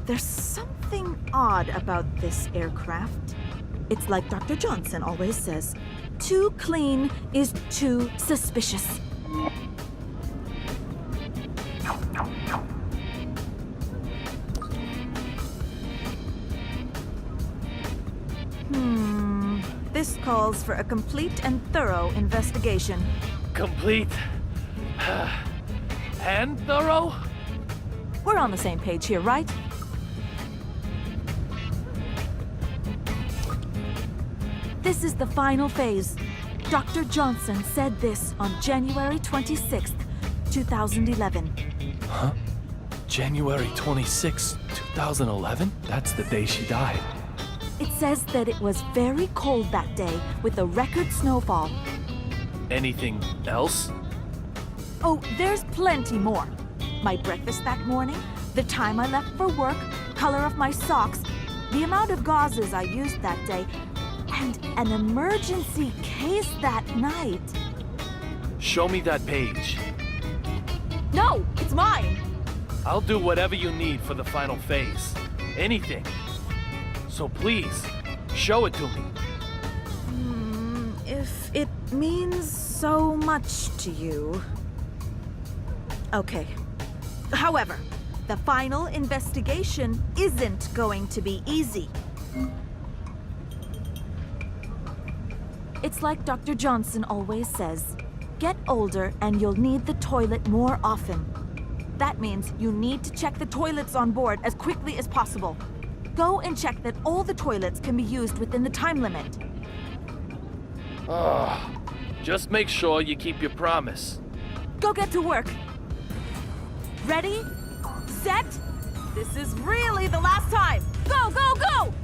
There's something odd about this aircraft. It's like Dr. Johnson always says, too clean is too suspicious. This calls for a complete and thorough investigation. Complete and thorough? We're on the same page here, right? This is the final phase. Dr. Johnson said this on January 26th, 2011. Huh? January 26, 2011? That's the day she died. It says that it was very cold that day with a record snowfall. Anything else? Oh, there's plenty more. My breakfast that morning, the time I left for work, color of my socks, the amount of gauzes I used that day, and an emergency case that night. Show me that page. No, it's mine. I'll do whatever you need for the final phase. Anything. So please, show it to me. If it means so much to you. Okay. However, the final investigation isn't going to be easy. It's like Dr. Johnson always says, get older and you'll need the toilet more often. That means you need to check the toilets on board as quickly as possible. Go and check that all the toilets can be used within the time limit. Just make sure you keep your promise. Go get to work. Ready? Set? This is really the last time. Go, go, go!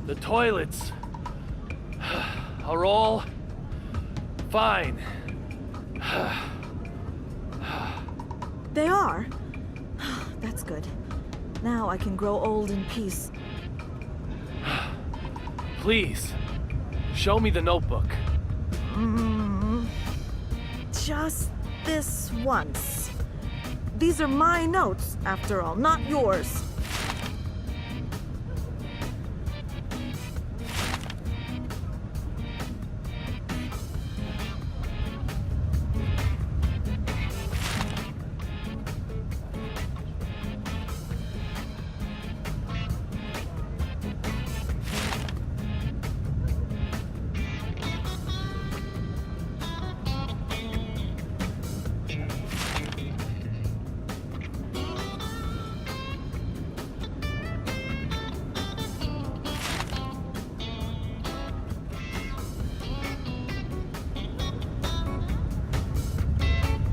The toilets are all fine. They are? That's good. Now I can grow old in peace. Please, show me the notebook. Just this once. These are my notes, after all, not yours.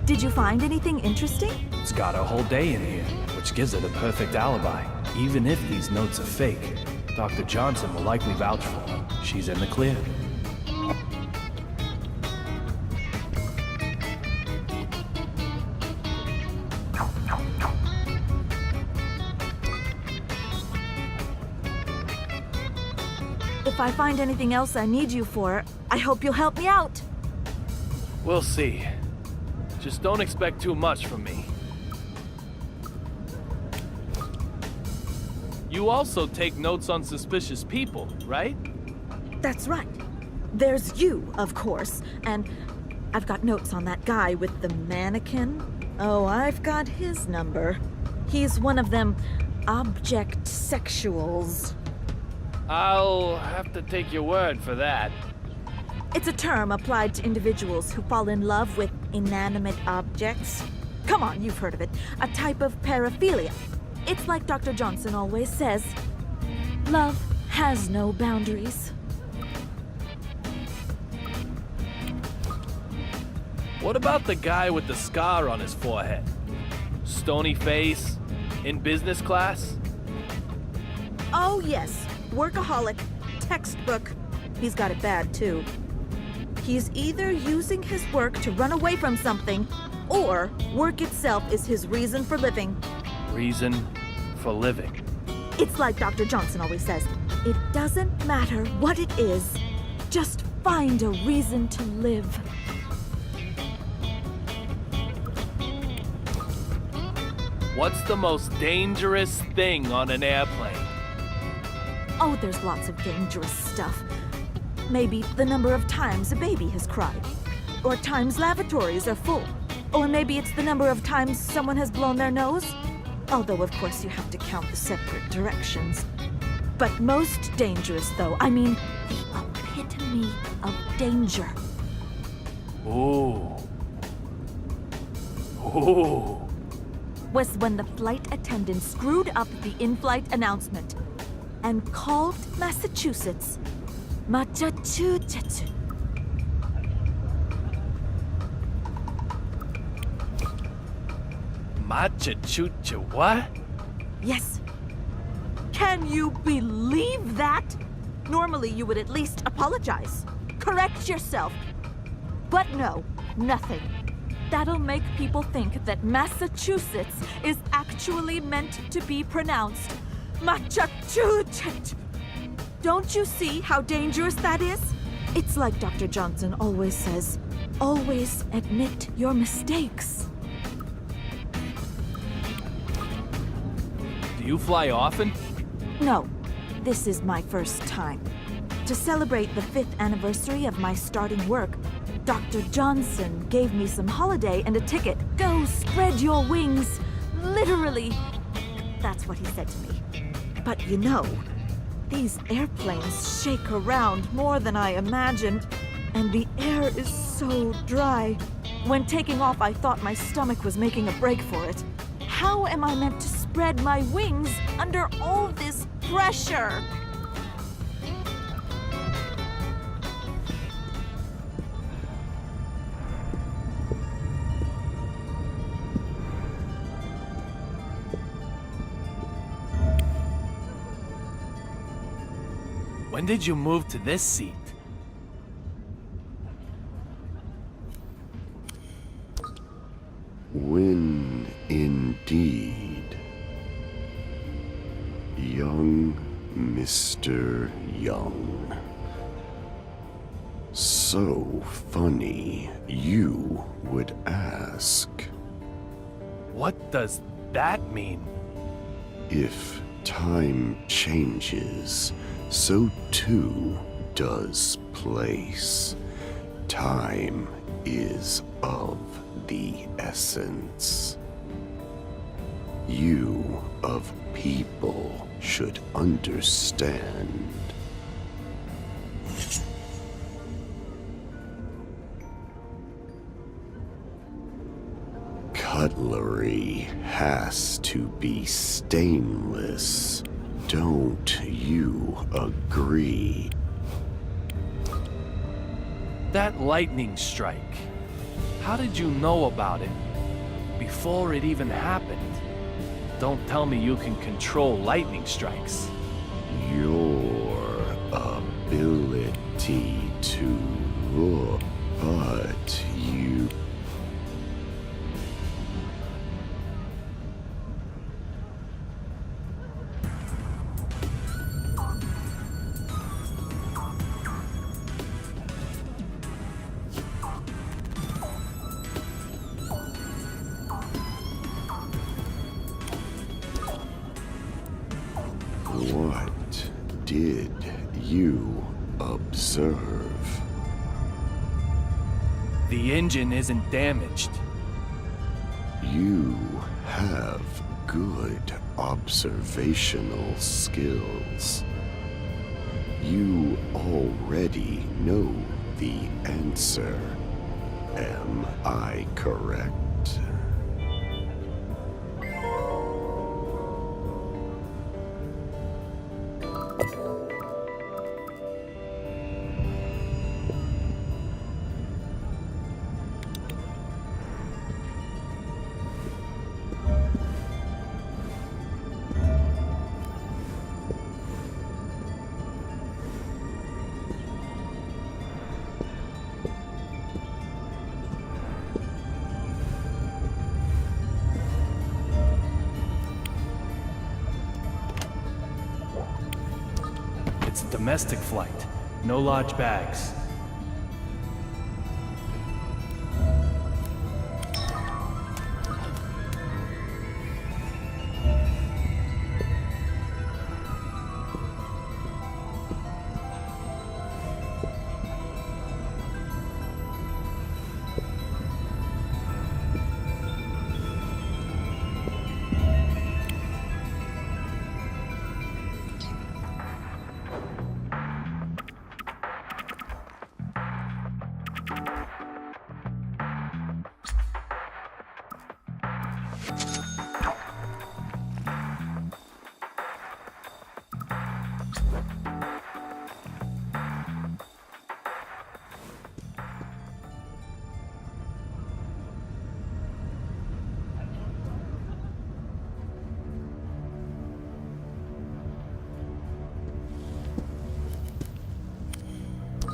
Did you find anything interesting? It's got a whole day in here, which gives it a perfect alibi. Even if these notes are fake, Dr. Johnson will likely vouch for her. She's in the clear. If I find anything else I need you for, I hope you'll help me out. We'll see. Just don't expect too much from me. You also take notes on suspicious people, right? That's right. There's you, of course, and I've got notes on that guy with the mannequin. Oh, I've got his number. He's one of them object sexuals. I'll have to take your word for that. It's a term applied to individuals who fall in love with inanimate objects. Come on, you've heard of it. A type of paraphilia. It's like Dr. Johnson always says, love has no boundaries. What about the guy with the scar on his forehead? Stony face? In business class? Oh, yes. Workaholic. Textbook. He's got it bad, too. He's either using his work to run away from something, or work itself is his reason for living. Reason for living. It's like Dr. Johnson always says, it doesn't matter what it is, just find a reason to live. What's the most dangerous thing on an airplane? Oh, there's lots of dangerous stuff. Maybe the number of times a baby has cried, or times lavatories are full, or maybe it's the number of times someone has blown their nose. Although, of course, you have to count the separate directions. But most dangerous, though, I mean, the epitome of danger. Ooh. Ooh. Was when the flight attendant screwed up the in-flight announcement and called Massachusetts Massachusetts. Massachusetts, what? Yes. Can you believe that? Normally you would at least apologize. Correct yourself. But no, nothing. That'll make people think that Massachusetts is actually meant to be pronounced Massachusetts. Don't you see how dangerous that is? It's like Dr. Johnson always says, always admit your mistakes. Do you fly often? No, this is my first time. To celebrate the 5th anniversary of my starting work, Dr. Johnson gave me some holiday and a ticket. Go spread your wings, literally. That's what he said to me. But you know, these airplanes shake around more than I imagined, and the air is so dry. When taking off, I thought my stomach was making a break for it. How am I meant to spread my wings under all this pressure? When did you move to this seat? When indeed, young Mr. Young. So funny you would ask. What does that mean? If time changes, so too does place. Time is of the essence. You of people should understand. Cutlery has to be stainless. Don't you agree? That lightning strike. How did you know about it? Before it even happened? Don't tell me you can control lightning strikes. Your ability to look, but you... did you observe? The engine isn't damaged. You have good observational skills. You already know the answer. Am I correct? It's a domestic flight. No large bags.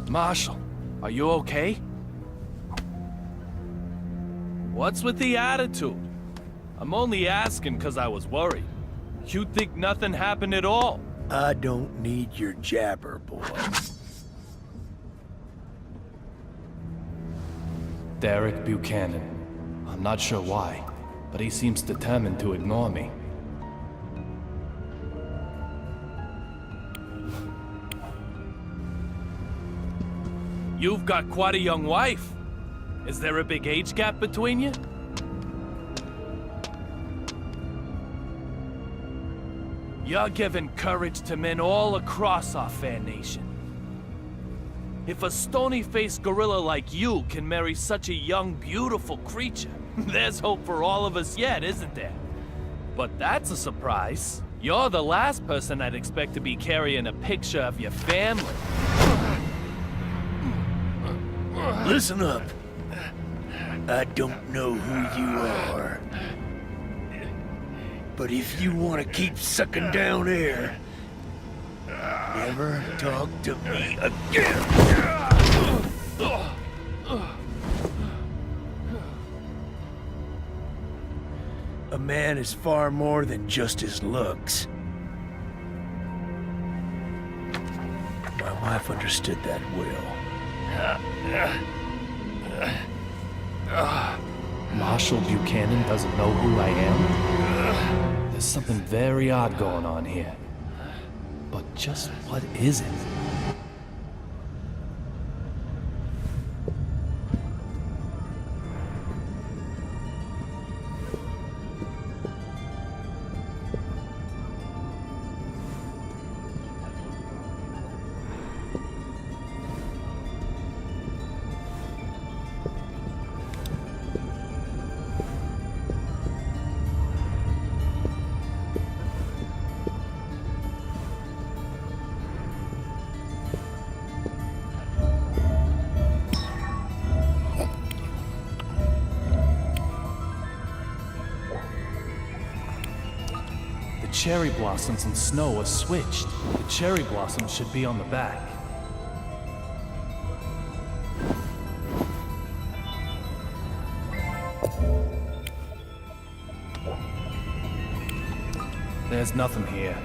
Marshall, are you okay? What's with the attitude? I'm only asking because I was worried. You think nothing happened at all? I don't need your jabber, boy. Derek Buchanan. I'm not sure why, but he seems determined to ignore me. You've got quite a young wife. Is there a big age gap between you? You're giving courage to men all across our fair nation. If a stony-faced gorilla like you can marry such a young, beautiful creature, there's hope for all of us yet, isn't there? But that's a surprise. You're the last person I'd expect to be carrying a picture of your family. Listen up. I don't know who you are. But if you want to keep sucking down air, never talk to me again. A man is far more than just his looks. My wife understood that well. Marshall Buchanan doesn't know who I am? There's something very odd going on here. But just what is it? Cherry blossoms and snow are switched. The cherry blossoms should be on the back. There's nothing here.